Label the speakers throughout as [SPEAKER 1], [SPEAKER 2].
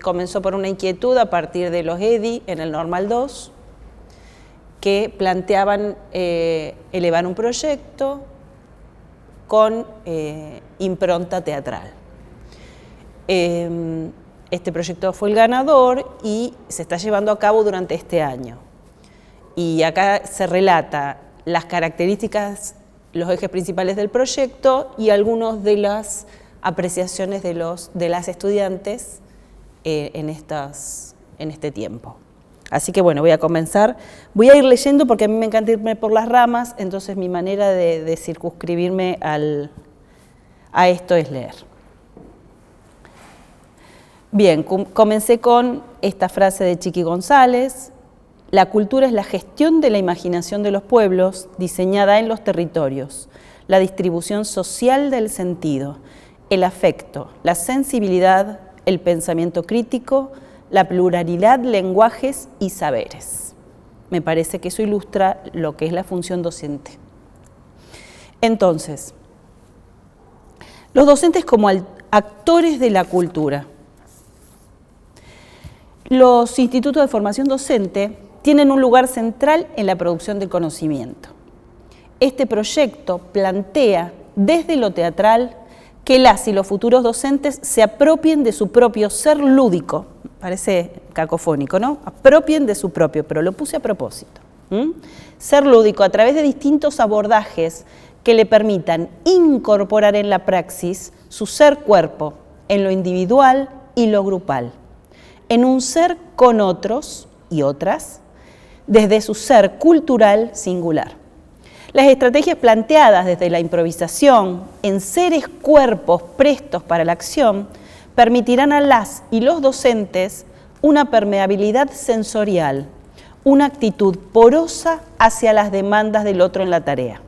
[SPEAKER 1] Comenzó por una inquietud a partir de los EDI en el Normal 2, que planteaban elevar un proyecto con impronta teatral. Este proyecto fue el ganador y se está llevando a cabo durante este año. Y acá se relata las características, los ejes principales del proyecto y algunas de las apreciaciones de las estudiantes en este tiempo. Así que bueno, voy a comenzar. Voy a ir leyendo porque a mí me encanta irme por las ramas, entonces mi manera de circunscribirme a esto es leer. Bien, comencé con esta frase de Chiqui González: la cultura es la gestión de la imaginación de los pueblos diseñada en los territorios, la distribución social del sentido, el afecto, la sensibilidad, el pensamiento crítico, la pluralidad de lenguajes y saberes. Me parece que eso ilustra lo que es la función docente. Entonces, los docentes como actores de la cultura. Los institutos de formación docente tienen un lugar central en la producción de conocimiento. Este proyecto plantea desde lo teatral que las y los futuros docentes se apropien de su propio ser lúdico. Parece cacofónico, ¿no? Apropien de su propio, pero lo puse a propósito. Ser lúdico a través de distintos abordajes que le permitan incorporar en la praxis su ser cuerpo, en lo individual y lo grupal, en un ser con otros y otras, desde su ser cultural singular. Las estrategias planteadas desde la improvisación en seres cuerpos prestos para la acción permitirán a las y los docentes una permeabilidad sensorial, una actitud porosa hacia las demandas del otro en la tarea.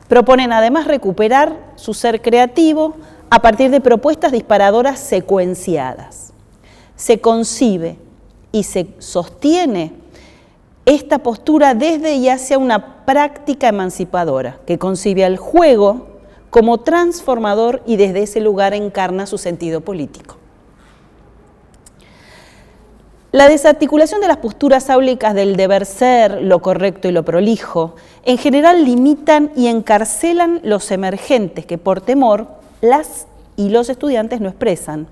[SPEAKER 1] Proponen además recuperar su ser creativo a partir de propuestas disparadoras secuenciadas. Se concibe y se sostiene esta postura desde y hacia una práctica emancipadora que concibe al juego como transformador y desde ese lugar encarna su sentido político. La desarticulación de las posturas áulicas del deber ser, lo correcto y lo prolijo, en general limitan y encarcelan los emergentes que por temor las y los estudiantes no expresan.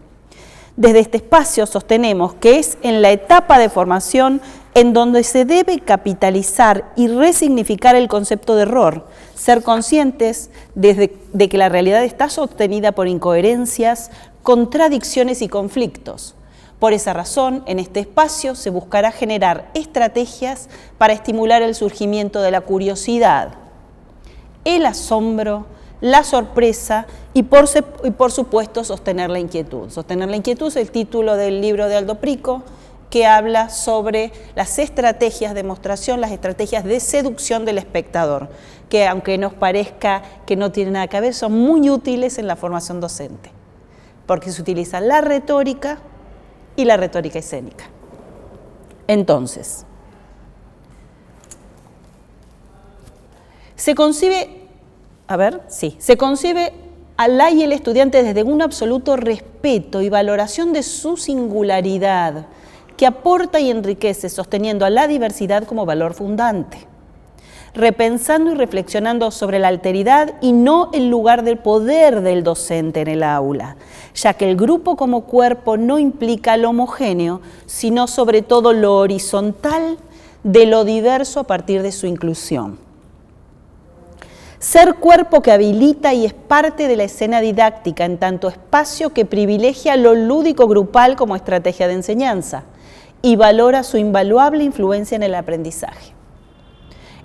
[SPEAKER 1] Desde este espacio sostenemos que es en la etapa de formación en donde se debe capitalizar y resignificar el concepto de error, ser conscientes de que la realidad está sostenida por incoherencias, contradicciones y conflictos. Por esa razón, en este espacio se buscará generar estrategias para estimular el surgimiento de la curiosidad, el asombro, la sorpresa y por supuesto sostener la inquietud. Sostener la inquietud es el título del libro de Aldo Prico, que habla sobre las estrategias de mostración, las estrategias de seducción del espectador, que aunque nos parezca que no tienen nada que ver, son muy útiles en la formación docente, porque se utiliza la retórica y la retórica escénica. Entonces, se concibe a la y el estudiante desde un absoluto respeto y valoración de su singularidad, que aporta y enriquece sosteniendo a la diversidad como valor fundante, repensando y reflexionando sobre la alteridad y no el lugar del poder del docente en el aula, ya que el grupo como cuerpo no implica lo homogéneo, sino sobre todo lo horizontal de lo diverso a partir de su inclusión. Ser cuerpo que habilita y es parte de la escena didáctica en tanto espacio que privilegia lo lúdico grupal como estrategia de enseñanza y valora su invaluable influencia en el aprendizaje.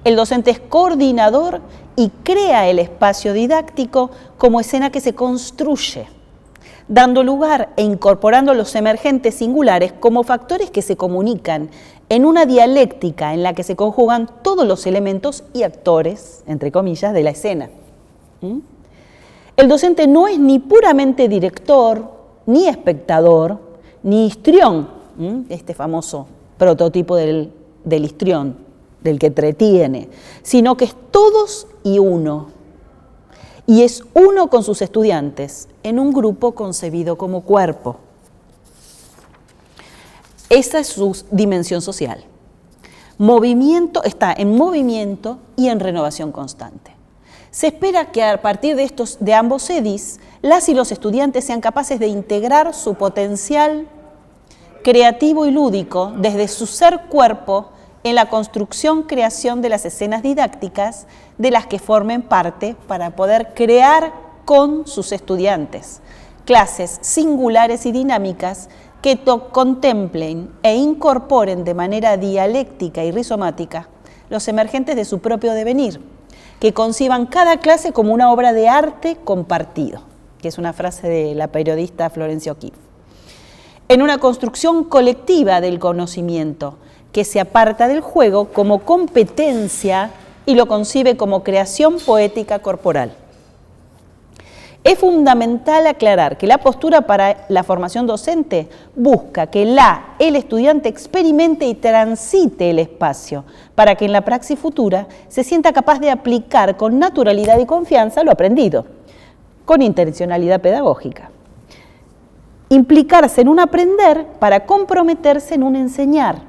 [SPEAKER 1] El docente es coordinador y crea el espacio didáctico como escena que se construye, dando lugar e incorporando los emergentes singulares como factores que se comunican en una dialéctica en la que se conjugan todos los elementos y actores, entre comillas, de la escena. El docente no es ni puramente director, ni espectador, ni histrión, este famoso prototipo del histrión, del que entretiene, sino que es todos y uno. Y es uno con sus estudiantes en un grupo concebido como cuerpo. Esa es su dimensión social. Está en movimiento y en renovación constante. Se espera que a partir de ambos EDIs, las y los estudiantes sean capaces de integrar su potencial creativo y lúdico desde su ser-cuerpo en la construcción-creación de las escenas didácticas de las que formen parte para poder crear con sus estudiantes clases singulares y dinámicas que contemplen e incorporen de manera dialéctica y rizomática los emergentes de su propio devenir, que conciban cada clase como una obra de arte compartido, que es una frase de la periodista Florencia O'Keeffe, en una construcción colectiva del conocimiento, que se aparta del juego como competencia y lo concibe como creación poética corporal. Es fundamental aclarar que la postura para la formación docente busca que el estudiante experimente y transite el espacio para que en la praxis futura se sienta capaz de aplicar con naturalidad y confianza lo aprendido, con intencionalidad pedagógica. Implicarse en un aprender para comprometerse en un enseñar.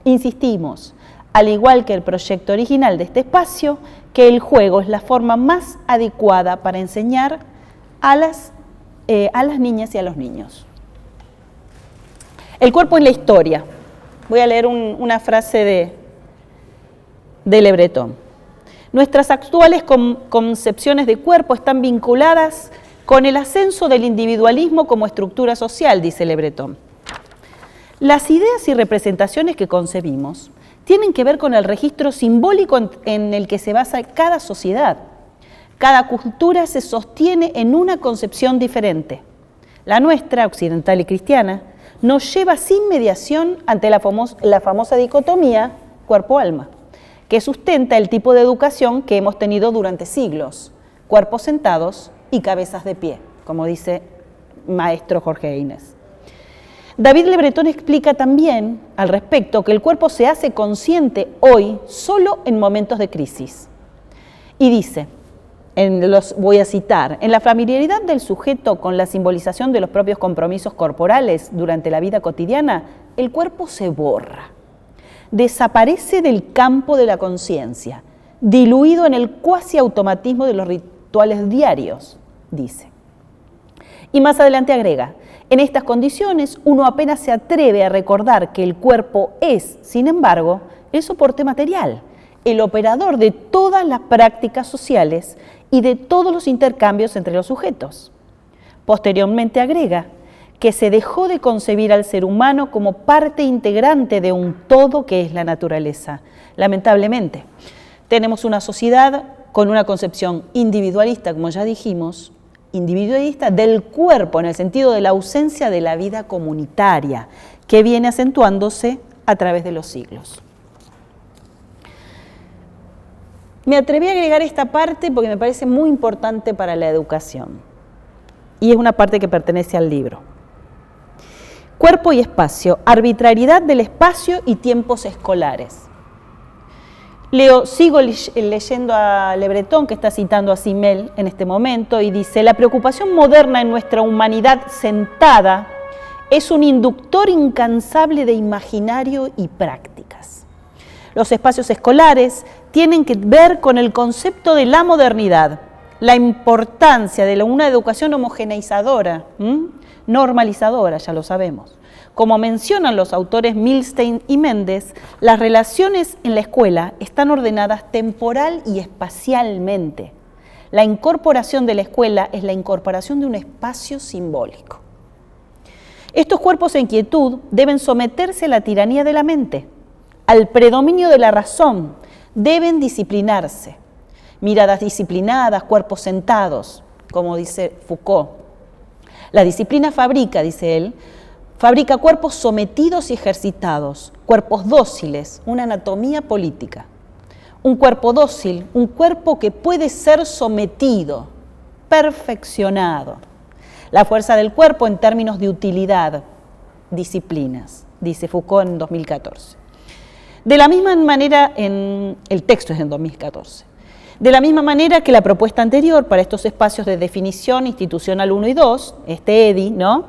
[SPEAKER 1] Insistimos, al igual que el proyecto original de este espacio, que el juego es la forma más adecuada para enseñar a las niñas y a los niños. El cuerpo en la historia. Voy a leer una frase de Le Breton. Nuestras actuales concepciones de cuerpo están vinculadas con el ascenso del individualismo como estructura social, dice Le Breton. Las ideas y representaciones que concebimos tienen que ver con el registro simbólico en el que se basa cada sociedad. Cada cultura se sostiene en una concepción diferente. La nuestra, occidental y cristiana, nos lleva sin mediación ante la famosa dicotomía cuerpo-alma, que sustenta el tipo de educación que hemos tenido durante siglos, cuerpos sentados y cabezas de pie, como dice maestro Jorge Inés. David Le Breton explica también al respecto que el cuerpo se hace consciente hoy solo en momentos de crisis. Y dice, voy a citar, en la familiaridad del sujeto con la simbolización de los propios compromisos corporales durante la vida cotidiana, el cuerpo se borra, desaparece del campo de la conciencia, diluido en el cuasi automatismo de los rituales diarios, dice. Y más adelante agrega, en estas condiciones uno apenas se atreve a recordar que el cuerpo es, sin embargo, el soporte material, el operador de todas las prácticas sociales y de todos los intercambios entre los sujetos. Posteriormente agrega que se dejó de concebir al ser humano como parte integrante de un todo que es la naturaleza. Lamentablemente, tenemos una sociedad con una concepción individualista, como ya dijimos, individualista del cuerpo en el sentido de la ausencia de la vida comunitaria, que viene acentuándose a través de los siglos. Me atreví a agregar esta parte porque me parece muy importante para la educación y es una parte que pertenece al libro. Cuerpo y espacio, arbitrariedad del espacio y tiempos escolares. Sigo leyendo a Le Breton, que está citando a Simmel en este momento, y dice, la preocupación moderna en nuestra humanidad sentada es un inductor incansable de imaginario y prácticas. Los espacios escolares tienen que ver con el concepto de la modernidad, la importancia de una educación homogeneizadora, normalizadora, ya lo sabemos. Como mencionan los autores Milstein y Méndez, las relaciones en la escuela están ordenadas temporal y espacialmente. La incorporación de la escuela es la incorporación de un espacio simbólico. Estos cuerpos en quietud deben someterse a la tiranía de la mente, al predominio de la razón, deben disciplinarse. Miradas disciplinadas, cuerpos sentados, como dice Foucault. La disciplina fabrica, dice él, fabrica cuerpos sometidos y ejercitados, cuerpos dóciles, una anatomía política. Un cuerpo dócil, un cuerpo que puede ser sometido, perfeccionado. La fuerza del cuerpo en términos de utilidad, disciplinas, dice Foucault en 2014. De la misma manera, el texto es en 2014. De la misma manera que la propuesta anterior para estos espacios de definición institucional 1 y 2, este EDI, ¿no?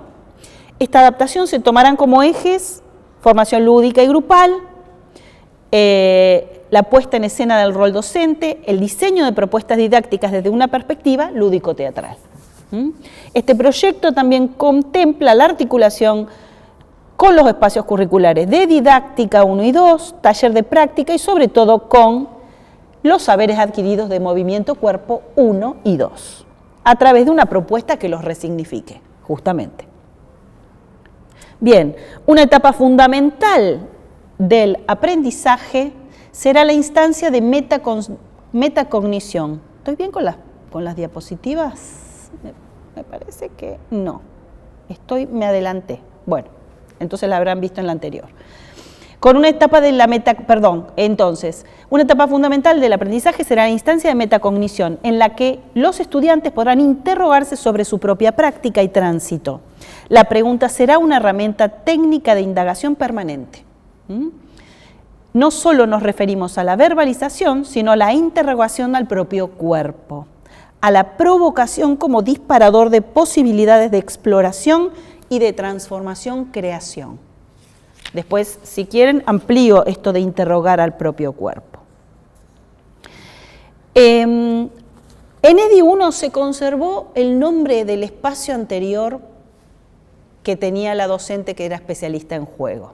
[SPEAKER 1] Esta adaptación se tomarán como ejes formación lúdica y grupal, la puesta en escena del rol docente, el diseño de propuestas didácticas desde una perspectiva lúdico-teatral. Este proyecto también contempla la articulación con los espacios curriculares de didáctica 1 y 2, taller de práctica y sobre todo con los saberes adquiridos de movimiento cuerpo 1 y 2, a través de una propuesta que los resignifique, justamente. Bien, una etapa fundamental del aprendizaje será la instancia de metacognición. ¿Estoy bien con las diapositivas? Me parece que no. Me adelanté. Bueno, entonces la habrán visto en la anterior. Con una etapa de la entonces, una etapa fundamental del aprendizaje será la instancia de metacognición, en la que los estudiantes podrán interrogarse sobre su propia práctica y tránsito. La pregunta será una herramienta técnica de indagación permanente. No solo nos referimos a la verbalización, sino a la interrogación al propio cuerpo, a la provocación como disparador de posibilidades de exploración y de transformación-creación. Después, si quieren, amplío esto de interrogar al propio cuerpo. En EDI 1 se conservó el nombre del espacio anterior que tenía la docente que era especialista en juego.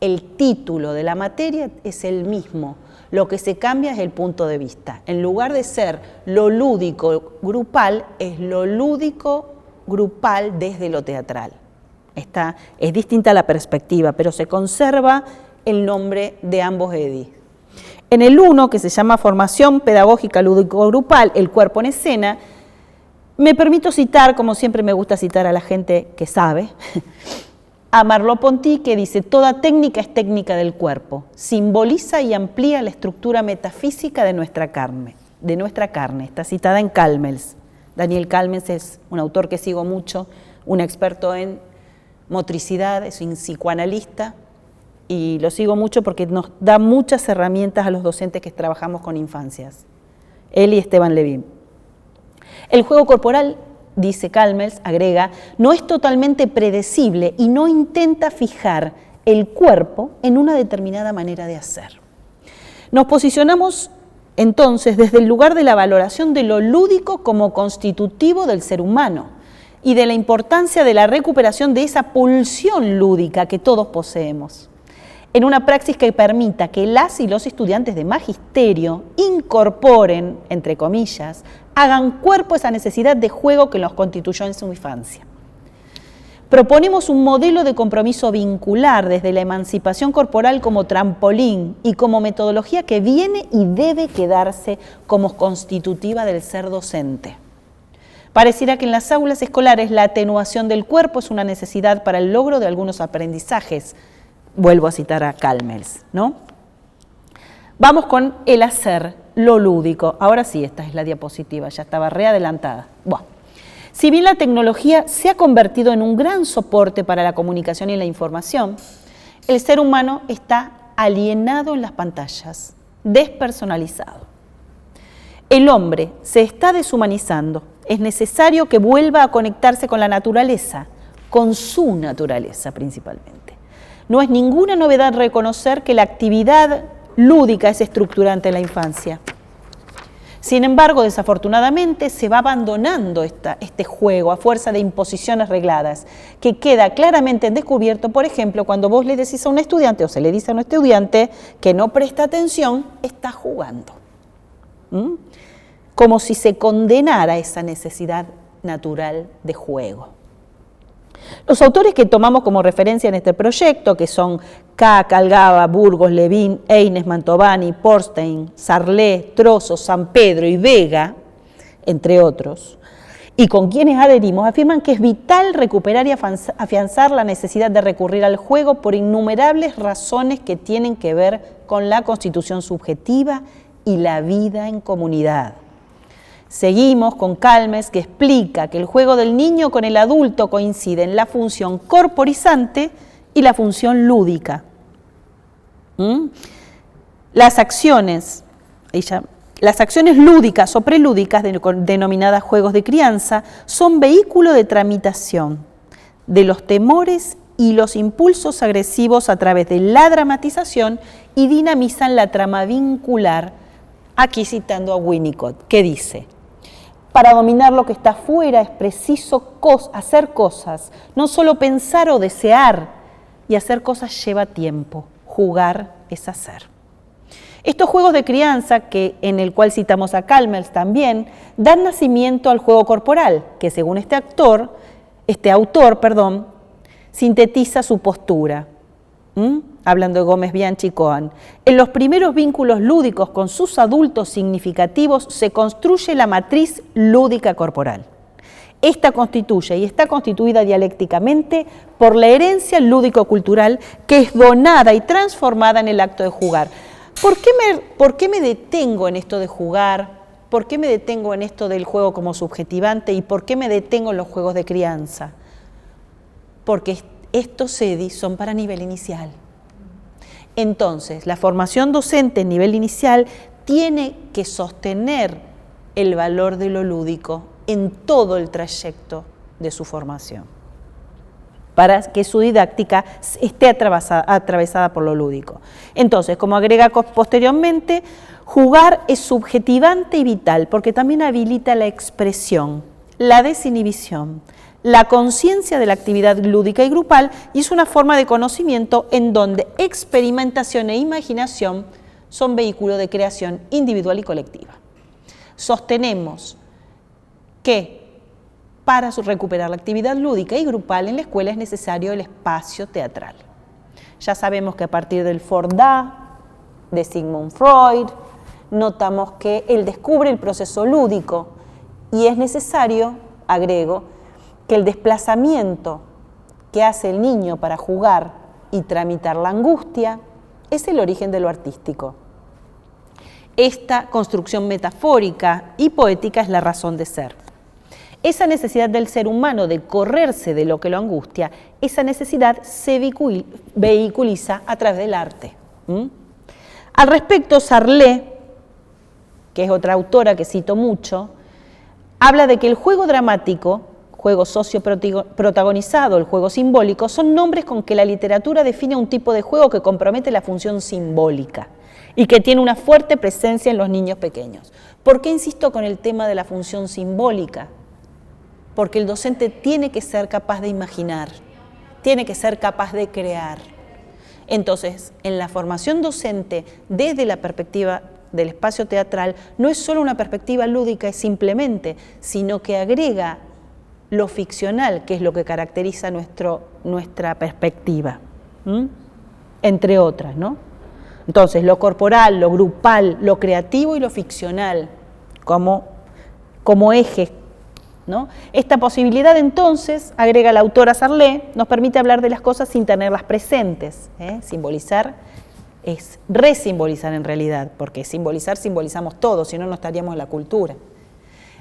[SPEAKER 1] El título de la materia es el mismo, lo que se cambia es el punto de vista. En lugar de ser lo lúdico grupal, es lo lúdico grupal desde lo teatral. Es distinta la perspectiva, pero se conserva el nombre de ambos EDI. En el 1, que se llama Formación Pedagógica Lúdico-Grupal, el cuerpo en escena, me permito citar, como siempre me gusta citar a la gente que sabe, a Merleau-Ponty, que dice: toda técnica es técnica del cuerpo, simboliza y amplía la estructura metafísica de nuestra carne. Está citada en Calmels. Daniel Calmels es un autor que sigo mucho, un experto en motricidad, es un psicoanalista, y lo sigo mucho porque nos da muchas herramientas a los docentes que trabajamos con infancias. Él y Esteban Levin. El juego corporal, dice Calmels, agrega, no es totalmente predecible y no intenta fijar el cuerpo en una determinada manera de hacer. Nos posicionamos entonces desde el lugar de la valoración de lo lúdico como constitutivo del ser humano y de la importancia de la recuperación de esa pulsión lúdica que todos poseemos, en una praxis que permita que las y los estudiantes de magisterio incorporen, entre comillas, hagan cuerpo a esa necesidad de juego que los constituyó en su infancia. Proponemos un modelo de compromiso vincular desde la emancipación corporal como trampolín y como metodología que viene y debe quedarse como constitutiva del ser docente. Pareciera que en las aulas escolares la atenuación del cuerpo es una necesidad para el logro de algunos aprendizajes. Vuelvo a citar a Calmels, ¿no? Vamos con el hacer, lo lúdico. Ahora sí, esta es la diapositiva, ya estaba readelantada. Bueno, si bien la tecnología se ha convertido en un gran soporte para la comunicación y la información, el ser humano está alienado en las pantallas, despersonalizado. El hombre se está deshumanizando. Es necesario que vuelva a conectarse con la naturaleza, con su naturaleza principalmente. No es ninguna novedad reconocer que la actividad lúdica es estructurante en la infancia. Sin embargo, desafortunadamente, se va abandonando este juego a fuerza de imposiciones regladas, que queda claramente en descubierto, por ejemplo, cuando vos le decís a un estudiante o se le dice a un estudiante que no presta atención, está jugando. Como si se condenara esa necesidad natural de juego. Los autores que tomamos como referencia en este proyecto, que son Kac, Algaba, Burgos, Levin, Eynes, Mantovani, Porstein, Sarlé, Trozo, San Pedro y Vega, entre otros, y con quienes adherimos, afirman que es vital recuperar y afianzar la necesidad de recurrir al juego por innumerables razones que tienen que ver con la constitución subjetiva y la vida en comunidad. Seguimos con Calmels, que explica que el juego del niño con el adulto coincide en la función corporizante y la función lúdica. Las acciones lúdicas o prelúdicas, denominadas juegos de crianza, son vehículo de tramitación de los temores y los impulsos agresivos a través de la dramatización y dinamizan la trama vincular, aquí citando a Winnicott, que dice: para dominar lo que está fuera es preciso hacer cosas, no solo pensar o desear, y hacer cosas lleva tiempo, jugar es hacer. Estos juegos de crianza, en el cual citamos a Chalmers también, dan nacimiento al juego corporal, que según este autor, sintetiza su postura. Hablando de Gómez Bianchi y Cohen. En los primeros vínculos lúdicos con sus adultos significativos se construye la matriz lúdica corporal. Esta constituye y está constituida dialécticamente por la herencia lúdico-cultural que es donada y transformada en el acto de jugar. ¿Por qué me detengo en esto de jugar? ¿Por qué me detengo en esto del juego como subjetivante? ¿Y por qué me detengo en los juegos de crianza? Porque estos SEDI son para nivel inicial. Entonces, la formación docente en nivel inicial tiene que sostener el valor de lo lúdico en todo el trayecto de su formación, para que su didáctica esté atravesada por lo lúdico. Entonces, como agrega posteriormente, jugar es subjetivante y vital, porque también habilita la expresión, la desinhibición, la conciencia de la actividad lúdica y grupal, y es una forma de conocimiento en donde experimentación e imaginación son vehículos de creación individual y colectiva. Sostenemos que para recuperar la actividad lúdica y grupal en la escuela es necesario el espacio teatral. Ya sabemos que a partir del Fordá, de Sigmund Freud, notamos que él descubre el proceso lúdico y es necesario, agrego, que el desplazamiento que hace el niño para jugar y tramitar la angustia es el origen de lo artístico. Esta construcción metafórica y poética es la razón de ser. Esa necesidad del ser humano de correrse de lo que lo angustia, esa necesidad se vehiculiza a través del arte. Al respecto, Sarlé, que es otra autora que cito mucho, habla de que el juego dramático, juego socio-protagonizado, el juego simbólico, son nombres con que la literatura define un tipo de juego que compromete la función simbólica y que tiene una fuerte presencia en los niños pequeños. ¿Por qué insisto con el tema de la función simbólica? Porque el docente tiene que ser capaz de imaginar, tiene que ser capaz de crear. Entonces, en la formación docente, desde la perspectiva del espacio teatral, no es solo una perspectiva lúdica simplemente, sino que agrega lo ficcional, que es lo que caracteriza nuestra perspectiva, entre otras, ¿no? Entonces, lo corporal, lo grupal, lo creativo y lo ficcional como ejes, ¿no? Esta posibilidad, entonces, agrega la autora Sarlé, nos permite hablar de las cosas sin tenerlas presentes. Simbolizar es resimbolizar en realidad, porque simbolizamos todo, si no, no estaríamos en la cultura,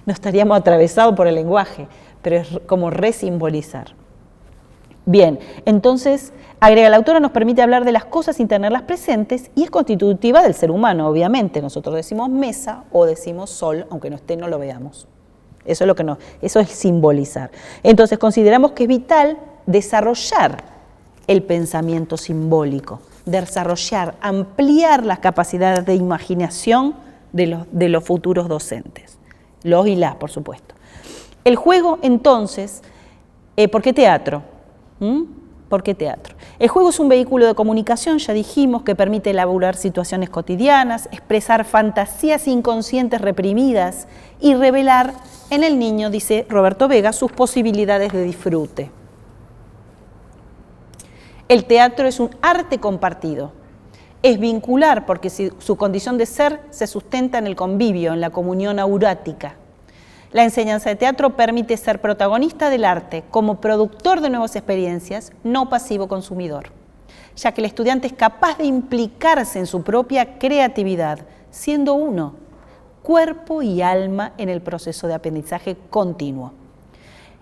[SPEAKER 1] no estaríamos atravesados por el lenguaje, pero es como resimbolizar. Bien, entonces, agrega la autora, nos permite hablar de las cosas sin tenerlas presentes y es constitutiva del ser humano, obviamente. Nosotros decimos mesa o decimos sol, aunque no esté, no lo veamos. Eso es simbolizar. Entonces, consideramos que es vital desarrollar el pensamiento simbólico, desarrollar, ampliar las capacidades de imaginación de los futuros docentes, los y las, por supuesto. El juego, entonces, ¿por qué teatro? ¿Por qué teatro? El juego es un vehículo de comunicación, ya dijimos, que permite elaborar situaciones cotidianas, expresar fantasías inconscientes reprimidas y revelar en el niño, dice Roberto Vega, sus posibilidades de disfrute. El teatro es un arte compartido, es vincular porque su condición de ser se sustenta en el convivio, en la comunión aurática. La enseñanza de teatro permite ser protagonista del arte como productor de nuevas experiencias, no pasivo consumidor, ya que el estudiante es capaz de implicarse en su propia creatividad, siendo uno, cuerpo y alma en el proceso de aprendizaje continuo.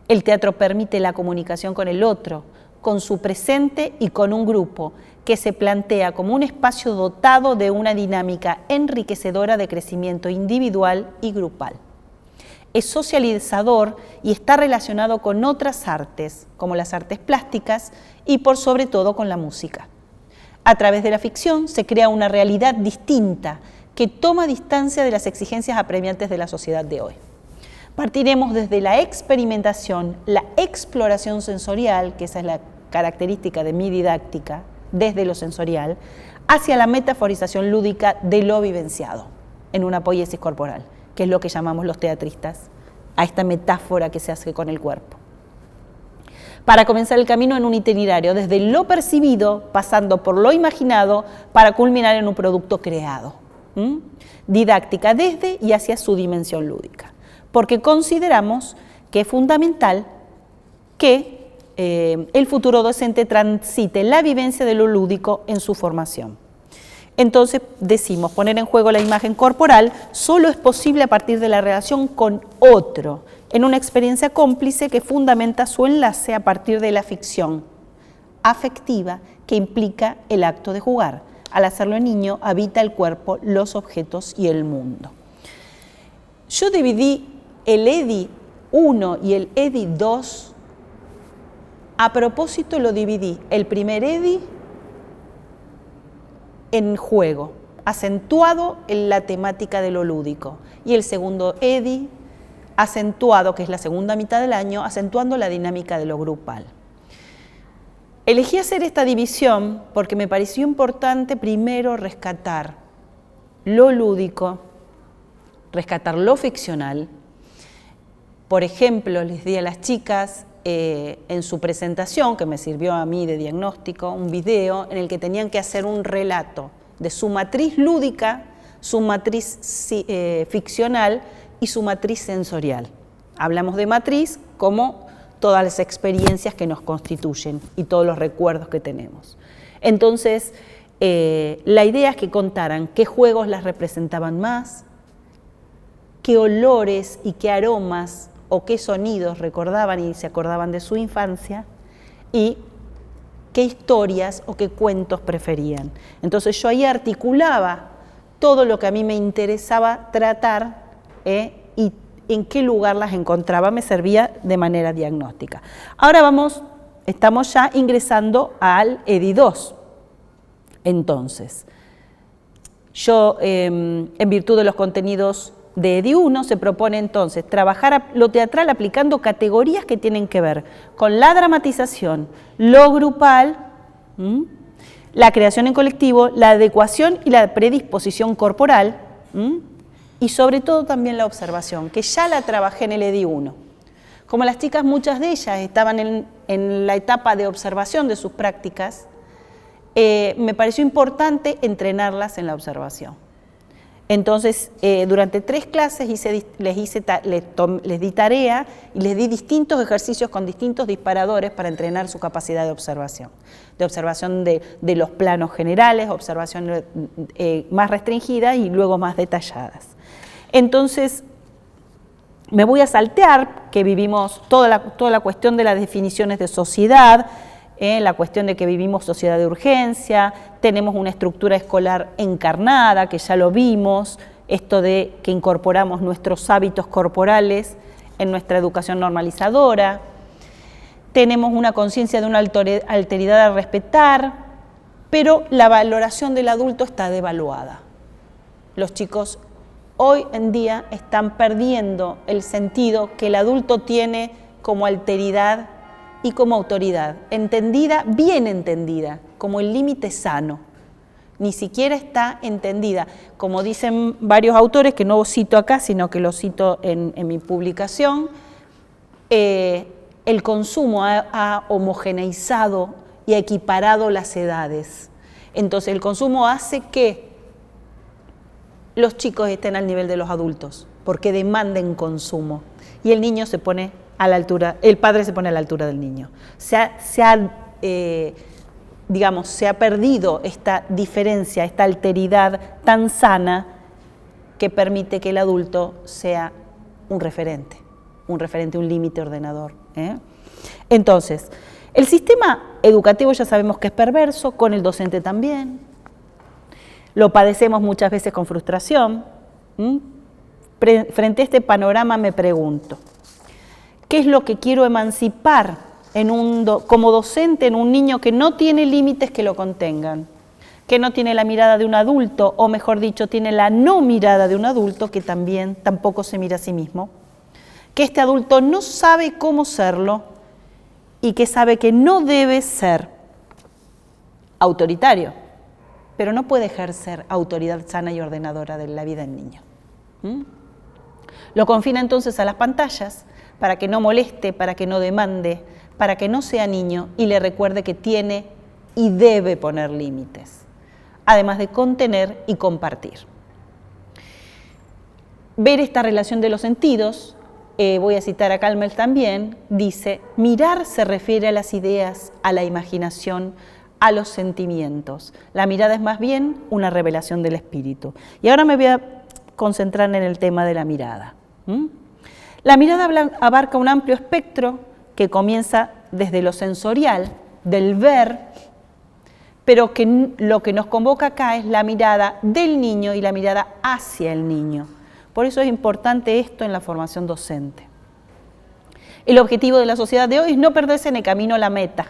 [SPEAKER 1] El teatro permite la comunicación con el otro, con su presente y con un grupo, que se plantea como un espacio dotado de una dinámica enriquecedora de crecimiento individual y grupal. es socializador y está relacionado con otras artes, como las artes plásticas y por sobre todo con la música. A través de la ficción se crea una realidad distinta que toma distancia de las exigencias apremiantes de la sociedad de hoy. Partiremos desde la experimentación, la exploración sensorial, que esa es la característica de mi didáctica, desde lo sensorial, hacia la metaforización lúdica de lo vivenciado, en una poiesis corporal, que es lo que llamamos los teatristas, a esta metáfora que se hace con el cuerpo. Para comenzar el camino en un itinerario, desde lo percibido, pasando por lo imaginado, para culminar en un producto creado. Didáctica desde y hacia su dimensión lúdica, porque consideramos que es fundamental que el futuro docente transite la vivencia de lo lúdico en su formación. Entonces decimos, poner en juego la imagen corporal solo es posible a partir de la relación con otro, en una experiencia cómplice que fundamenta su enlace a partir de la ficción afectiva que implica el acto de jugar. Al hacerlo el niño, habita el cuerpo, los objetos y el mundo. Yo dividí el EDI 1 y el EDI 2. A propósito lo dividí, el primer EDI en juego, acentuado en la temática de lo lúdico, y el segundo EDI acentuado, que es la segunda mitad del año, acentuando la dinámica de lo grupal. Elegí hacer esta división porque me pareció importante primero rescatar lo lúdico, rescatar lo ficcional. Por ejemplo, les di a las chicas en su presentación, que me sirvió a mí de diagnóstico, un video en el que tenían que hacer un relato de su matriz lúdica, su matriz ficcional y su matriz sensorial. Hablamos de matriz como todas las experiencias que nos constituyen y todos los recuerdos que tenemos. Entonces, la idea es que contaran qué juegos las representaban más, qué olores y qué aromas o qué sonidos recordaban y se acordaban de su infancia y qué historias o qué cuentos preferían. Entonces yo ahí articulaba todo lo que a mí me interesaba tratar y en qué lugar las encontraba, me servía de manera diagnóstica. Ahora estamos ya ingresando al EDI 2. Entonces, yo en virtud de los contenidos de EDI 1 se propone entonces trabajar lo teatral aplicando categorías que tienen que ver con la dramatización, lo grupal, la creación en colectivo, la adecuación y la predisposición corporal, y sobre todo también la observación, que ya la trabajé en el EDI 1. Como las chicas, muchas de ellas estaban en la etapa de observación de sus prácticas, me pareció importante entrenarlas en la observación. Entonces, durante 3 clases les di tarea y les di distintos ejercicios con distintos disparadores para entrenar su capacidad de observación de los planos generales, observación más restringida y luego más detalladas. Entonces, me voy a saltear que vivimos toda la cuestión de las definiciones de sociedad, la cuestión de que vivimos sociedad de urgencia, tenemos una estructura escolar encarnada, que ya lo vimos, esto de que incorporamos nuestros hábitos corporales en nuestra educación normalizadora, tenemos una conciencia de una alteridad a respetar, pero la valoración del adulto está devaluada. Los chicos hoy en día están perdiendo el sentido que el adulto tiene como alteridad y como autoridad, entendida, bien entendida, como el límite sano. Ni siquiera está entendida, como dicen varios autores, que no cito acá, sino que lo cito en mi publicación, el consumo ha homogeneizado y ha equiparado las edades. Entonces el consumo hace que los chicos estén al nivel de los adultos, porque demanden consumo, y el niño se pone a la altura, el padre se pone a la altura del niño. Se ha perdido esta diferencia, esta alteridad tan sana que permite que el adulto sea un referente, un límite ordenador. Entonces, el sistema educativo ya sabemos que es perverso, con el docente también. Lo padecemos muchas veces con frustración, frente a este panorama me pregunto, ¿qué es lo que quiero emancipar como docente en un niño que no tiene límites que lo contengan? Que no tiene la mirada de un adulto, o mejor dicho, tiene la no mirada de un adulto que tampoco se mira a sí mismo. Que este adulto no sabe cómo serlo y que sabe que no debe ser autoritario, pero no puede ejercer autoridad sana y ordenadora de la vida del niño. Lo confina entonces a las pantallas para que no moleste, para que no demande, para que no sea niño y le recuerde que tiene y debe poner límites, además de contener y compartir. Ver esta relación de los sentidos, voy a citar a Calmel también, dice, mirar se refiere a las ideas, a la imaginación, a los sentimientos. La mirada es más bien una revelación del espíritu. Y ahora me voy a concentrar en el tema de la mirada. La mirada abarca un amplio espectro que comienza desde lo sensorial, del ver, pero que lo que nos convoca acá es la mirada del niño y la mirada hacia el niño. Por eso es importante esto en la formación docente. El objetivo de la sociedad de hoy es no perderse en el camino a la meta,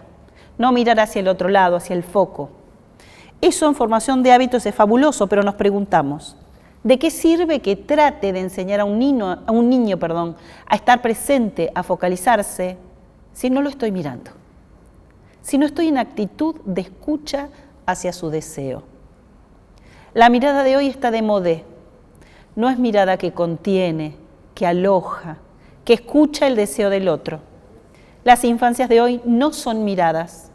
[SPEAKER 1] no mirar hacia el otro lado, hacia el foco. Eso en formación de hábitos es fabuloso, pero nos preguntamos, ¿de qué sirve que trate de enseñar a un niño, a estar presente, a focalizarse, si no lo estoy mirando? Si no estoy en actitud de escucha hacia su deseo. La mirada de hoy está de modé. No es mirada que contiene, que aloja, que escucha el deseo del otro. Las infancias de hoy no son miradas.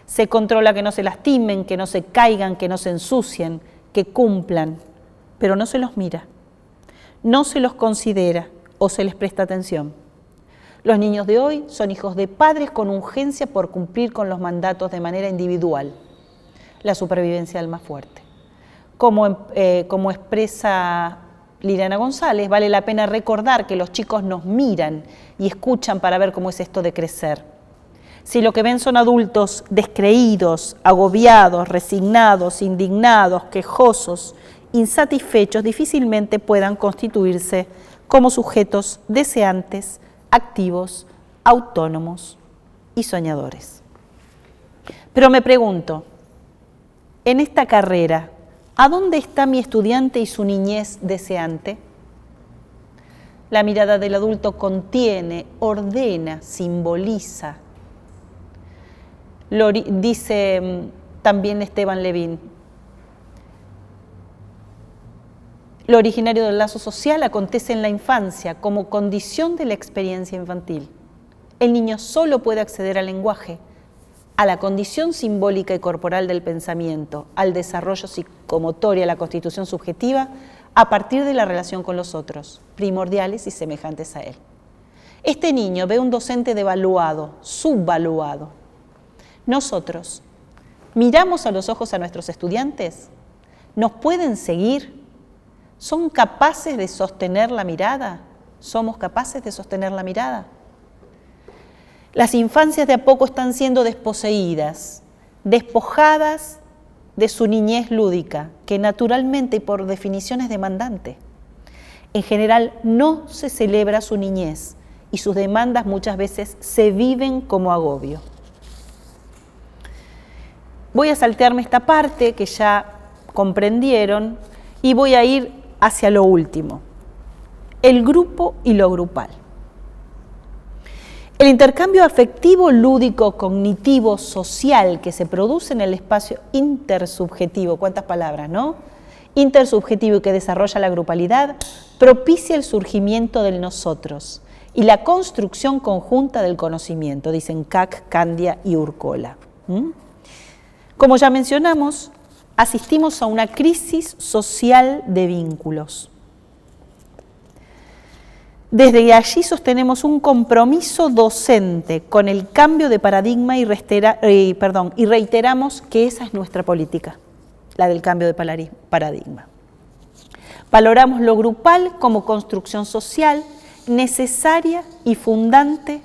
[SPEAKER 1] Se controla que no se lastimen, que no se caigan, que no se ensucien, que cumplan, pero no se los mira, no se los considera o se les presta atención. Los niños de hoy son hijos de padres con urgencia por cumplir con los mandatos de manera individual. La supervivencia del más fuerte. Como expresa Liliana González, vale la pena recordar que los chicos nos miran y escuchan para ver cómo es esto de crecer. Si lo que ven son adultos descreídos, agobiados, resignados, indignados, quejosos, insatisfechos, difícilmente puedan constituirse como sujetos deseantes, activos, autónomos y soñadores. Pero me pregunto, en esta carrera, ¿a dónde está mi estudiante y su niñez deseante? La mirada del adulto contiene, ordena, simboliza. Lo dice también Esteban Levin. Lo originario del lazo social acontece en la infancia como condición de la experiencia infantil. El niño solo puede acceder al lenguaje, a la condición simbólica y corporal del pensamiento, al desarrollo psicomotor y a la constitución subjetiva a partir de la relación con los otros, primordiales y semejantes a él. Este niño ve un docente devaluado, subvaluado. Nosotros, ¿miramos a los ojos a nuestros estudiantes? ¿Nos pueden seguir? ¿Son capaces de sostener la mirada? ¿Somos capaces de sostener la mirada? Las infancias de a poco están siendo desposeídas, despojadas de su niñez lúdica, que naturalmente y por definición es demandante. En general no se celebra su niñez y sus demandas muchas veces se viven como agobio. Voy a saltearme esta parte que ya comprendieron y voy a ir hacia lo último, el grupo y lo grupal. El intercambio afectivo, lúdico, cognitivo, social que se produce en el espacio intersubjetivo, ¿cuántas palabras, no? Intersubjetivo y que desarrolla la grupalidad, propicia el surgimiento del nosotros y la construcción conjunta del conocimiento, dicen Cac, Candia y Urcola. Como ya mencionamos, asistimos a una crisis social de vínculos. Desde allí sostenemos un compromiso docente con el cambio de paradigma y reiteramos que esa es nuestra política, la del cambio de paradigma. Valoramos lo grupal como construcción social necesaria y fundante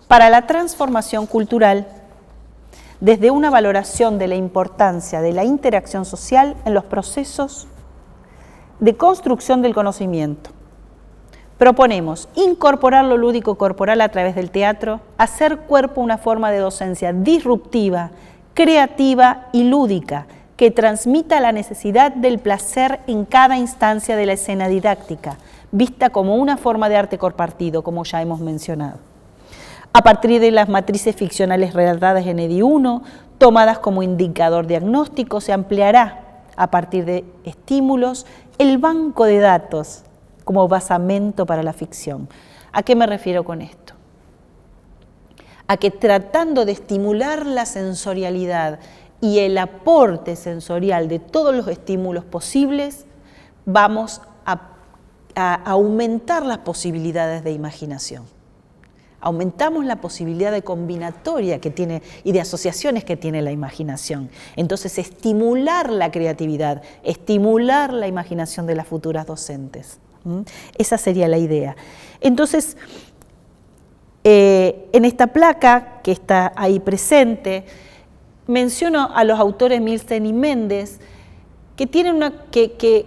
[SPEAKER 1] para la transformación cultural, desde una valoración de la importancia de la interacción social en los procesos de construcción del conocimiento. Proponemos incorporar lo lúdico corporal a través del teatro, hacer cuerpo una forma de docencia disruptiva, creativa y lúdica, que transmita la necesidad del placer en cada instancia de la escena didáctica, vista como una forma de arte compartido, como ya hemos mencionado. A partir de las matrices ficcionales relatadas en EDI 1, tomadas como indicador diagnóstico, se ampliará, a partir de estímulos, el banco de datos como basamento para la ficción. ¿A qué me refiero con esto? A que tratando de estimular la sensorialidad y el aporte sensorial de todos los estímulos posibles, vamos a aumentar las posibilidades de imaginación. Aumentamos la posibilidad de combinatoria que tiene y de asociaciones que tiene la imaginación. Entonces, estimular la creatividad, estimular la imaginación de las futuras docentes. Esa sería la idea. Entonces, en esta placa que está ahí presente, menciono a los autores Milstein y Méndez, que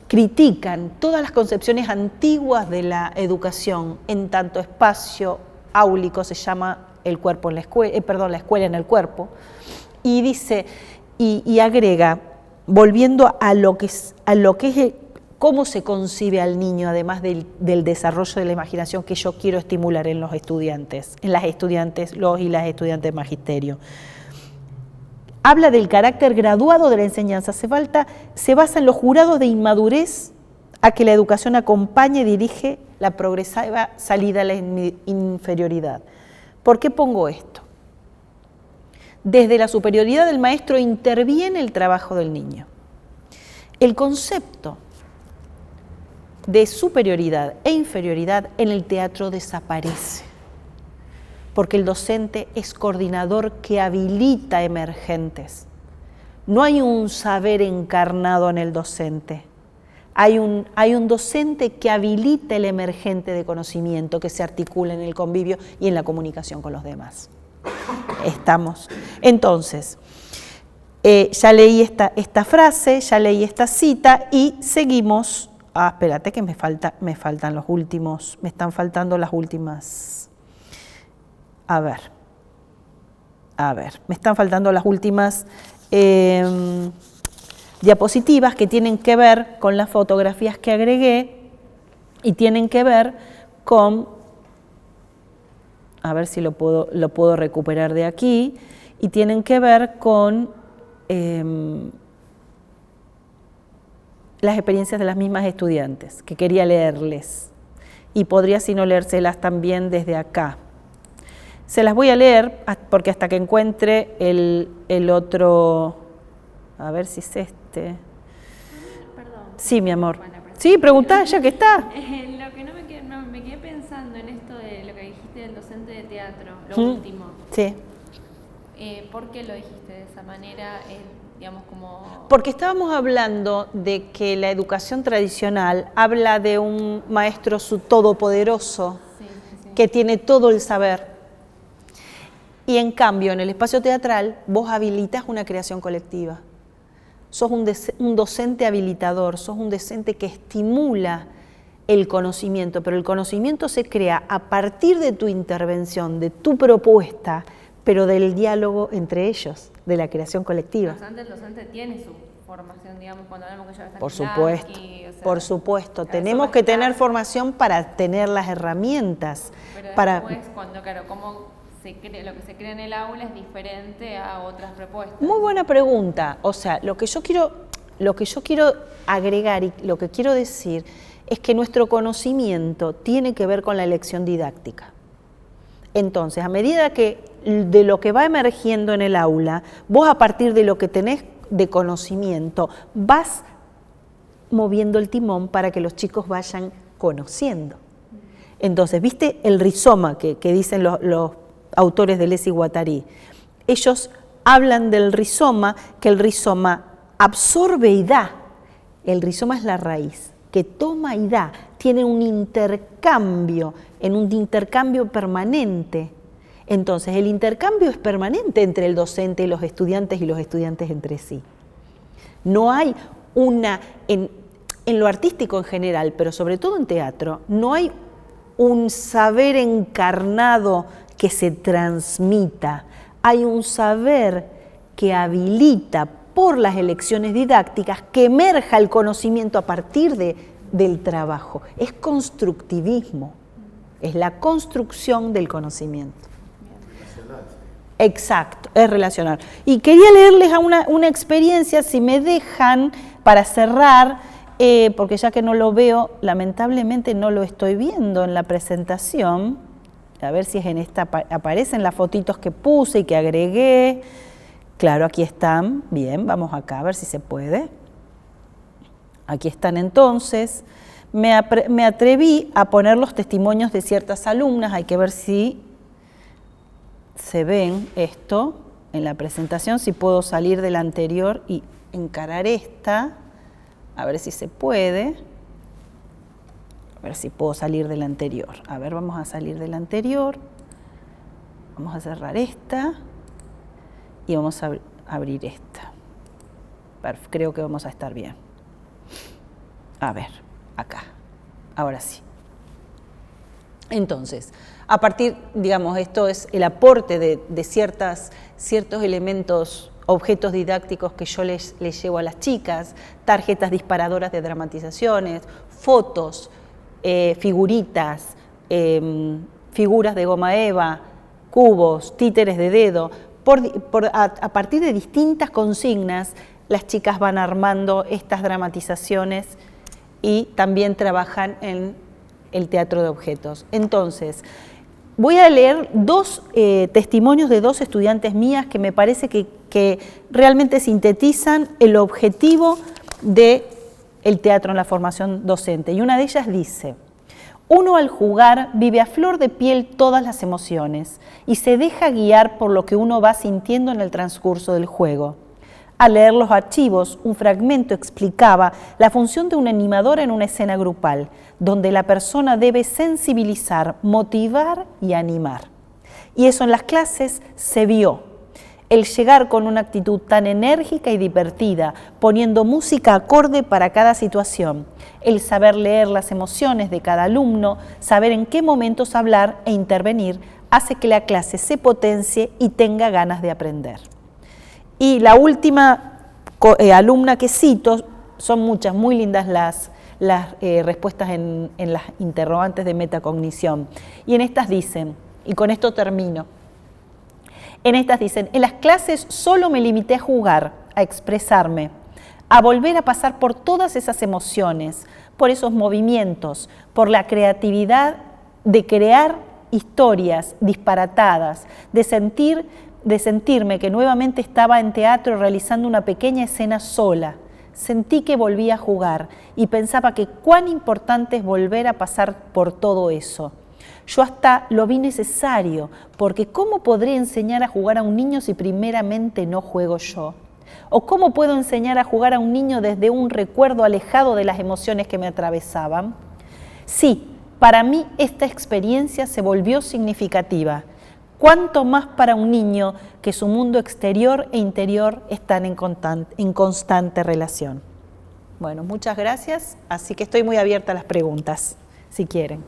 [SPEAKER 1] critican todas las concepciones antiguas de la educación en tanto espacio áulico, se llama el cuerpo en la escuela, la escuela en el cuerpo, y dice, y agrega, volviendo a lo que es cómo se concibe al niño, además del desarrollo de la imaginación que yo quiero estimular en los estudiantes, los y las estudiantes de magisterio. Habla del carácter graduado de la enseñanza, se basa en los jurados de inmadurez a que la educación acompaña y dirige la progresiva salida a la inferioridad. ¿Por qué pongo esto? Desde la superioridad del maestro interviene el trabajo del niño. El concepto de superioridad e inferioridad en el teatro desaparece, porque el docente es coordinador que habilita emergentes. No hay un saber encarnado en el docente, hay un docente que habilita el emergente de conocimiento que se articula en el convivio y en la comunicación con los demás. ¿Estamos? Entonces, ya leí esta frase, ya leí esta cita y seguimos. Espérate que me faltan los últimos, me están faltando las últimas. A ver, me están faltando las últimas diapositivas que tienen que ver con las fotografías que agregué y tienen que ver con, a ver si lo puedo recuperar de aquí, y tienen que ver con las experiencias de las mismas estudiantes, que quería leerles, y podría, si no, leérselas también desde acá. Se las voy a leer porque hasta que encuentre el otro, a ver si es este.
[SPEAKER 2] Perdón.
[SPEAKER 1] Sí, mi amor. Sí, preguntá, ya que está.
[SPEAKER 2] Lo que me quedé pensando en esto de lo que dijiste del docente de teatro, lo último.
[SPEAKER 1] Sí.
[SPEAKER 2] ¿Por qué lo dijiste de esa manera? Digamos como...
[SPEAKER 1] Porque estábamos hablando de que la educación tradicional habla de un maestro todopoderoso, que tiene todo el saber. Y en cambio, en el espacio teatral, vos habilitas una creación colectiva. Sos un docente habilitador, sos un docente que estimula el conocimiento, pero el conocimiento se crea a partir de tu intervención, de tu propuesta, pero del diálogo entre ellos, de la creación colectiva.
[SPEAKER 2] El docente tiene su formación, digamos, cuando hablamos que ya está
[SPEAKER 1] por supuesto, por supuesto. Tenemos que tener formación para tener las herramientas.
[SPEAKER 2] Pero después, lo que se crea en el aula es diferente a otras propuestas.
[SPEAKER 1] Muy buena pregunta. O sea, lo que yo quiero agregar y lo que quiero decir es que nuestro conocimiento tiene que ver con la elección didáctica. Entonces, a medida que de lo que va emergiendo en el aula, vos a partir de lo que tenés de conocimiento, vas moviendo el timón para que los chicos vayan conociendo. Entonces, ¿viste el rizoma que dicen los autores de Lessig Guattari? Ellos hablan del rizoma, que el rizoma absorbe y da. El rizoma es la raíz, que toma y da, tiene un intercambio, en un intercambio permanente. Entonces, el intercambio es permanente entre el docente y los estudiantes entre sí. No hay en lo artístico en general, pero sobre todo en teatro, no hay un saber encarnado que se transmita, hay un saber que habilita por las elecciones didácticas que emerja el conocimiento a partir del trabajo. Es constructivismo, es la construcción del conocimiento. Exacto, es relacional. Y quería leerles una experiencia, si me dejan, para cerrar, porque ya que no lo veo, lamentablemente no lo estoy viendo en la presentación. A ver si es en esta, aparecen las fotitos que puse y que agregué. Claro, aquí están. Bien, vamos acá a ver si se puede. Aquí están entonces. Me atreví a poner los testimonios de ciertas alumnas. Hay que ver si se ven esto en la presentación, si puedo salir de la anterior y encarar esta. A ver si se puede. A ver si puedo salir de la anterior. A ver, vamos a salir de la anterior. Vamos a cerrar esta. Y vamos a abrir esta. Creo que vamos a estar bien. A ver, acá. Ahora sí. Entonces, a partir, digamos, esto es el aporte de ciertos elementos, objetos didácticos que yo les llevo a las chicas, tarjetas disparadoras de dramatizaciones, fotos, figuritas, figuras de goma eva, cubos, títeres de dedo. A partir de distintas consignas, las chicas van armando estas dramatizaciones y también trabajan en el teatro de objetos. Entonces, voy a leer dos testimonios de dos estudiantes mías que me parece que realmente sintetizan el objetivo del teatro en la formación docente. Y una de ellas dice: uno al jugar vive a flor de piel todas las emociones y se deja guiar por lo que uno va sintiendo en el transcurso del juego. Al leer los archivos, un fragmento explicaba la función de un animador en una escena grupal, donde la persona debe sensibilizar, motivar y animar. Y eso en las clases se vio. El llegar con una actitud tan enérgica y divertida, poniendo música acorde para cada situación. El saber leer las emociones de cada alumno, saber en qué momentos hablar e intervenir, hace que la clase se potencie y tenga ganas de aprender. Y la última alumna que cito, son muchas, muy lindas las respuestas en las interrogantes de metacognición. Y en estas dicen, y con esto termino, en estas dicen: en las clases solo me limité a jugar, a expresarme, a volver a pasar por todas esas emociones, por esos movimientos, por la creatividad de crear historias disparatadas, de sentirme que nuevamente estaba en teatro realizando una pequeña escena sola. Sentí que volvía a jugar y pensaba que cuán importante es volver a pasar por todo eso. Yo hasta lo vi necesario, porque ¿cómo podré enseñar a jugar a un niño si primeramente no juego yo? ¿O cómo puedo enseñar a jugar a un niño desde un recuerdo alejado de las emociones que me atravesaban? Sí, para mí esta experiencia se volvió significativa. Cuánto más para un niño que su mundo exterior e interior están en constante relación. Bueno, muchas gracias, así que estoy muy abierta a las preguntas, si quieren.